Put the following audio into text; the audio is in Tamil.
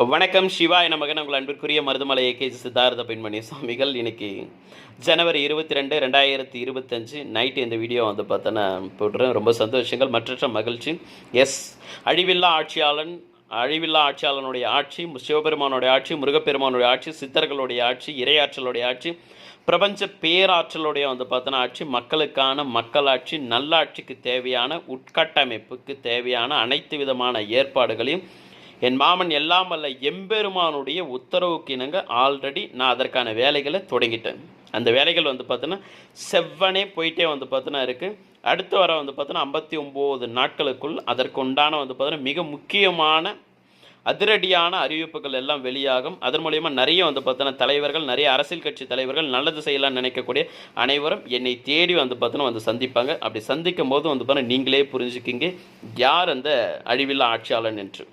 வணக்கம். சிவாய நமகன். உங்கள் அன்பிற்குரிய மருதமலை ஏகேஜி சித்தார்த்த பெண்மணி சுவாமிகள். இன்னைக்கு ஜனவரி 22, 2025 நைட்டு இந்த வீடியோ பார்த்தோன்னா போட்டுறேன். ரொம்ப சந்தோஷங்கள், மற்றற்ற மகிழ்ச்சி. அழிவில்லா ஆட்சியாளனுடைய ஆட்சி, சிவபெருமானுடைய ஆட்சி, முருகப்பெருமானுடைய ஆட்சி, சித்தர்களுடைய ஆட்சி, இறையாற்றலுடைய ஆட்சி, பிரபஞ்ச பேராற்றலுடைய பார்த்தோன்னா ஆட்சி, மக்களுக்கான மக்களாட்சி, நல்லாட்சிக்கு தேவையான உட்கட்டமைப்புக்கு தேவையான அனைத்து விதமான ஏற்பாடுகளையும் என் மாமன் எல்லாம் வல்ல எம்பெருமானுடைய உத்தரவுக்கு இணங்க ஆல்ரெடி நான் அதற்கான வேலைகளை தொடங்கிட்டேன். அந்த வேலைகள் பார்த்தோன்னா செவ்வனே போயிட்டே பார்த்தோன்னா இருக்குது. அடுத்து வர பார்த்தோன்னா 59 நாட்களுக்குள் அதற்குண்டான பார்த்தோன்னா மிக முக்கியமான அதிரடியான அறிவிப்புகள் எல்லாம் வெளியாகும். அதன் மூலயமா நிறைய பார்த்தோன்னா தலைவர்கள், நிறைய அரசியல் கட்சி தலைவர்கள், நல்லது செய்யலாம்னு நினைக்கக்கூடிய அனைவரும் என்னை தேடி பார்த்தோன்னா சந்திப்பாங்க. அப்படி சந்திக்கும் போது பார்த்தோன்னா நீங்களே புரிஞ்சுக்கிங்க யார் அந்த அழிவில்லா ஆட்சியாளன் என்று.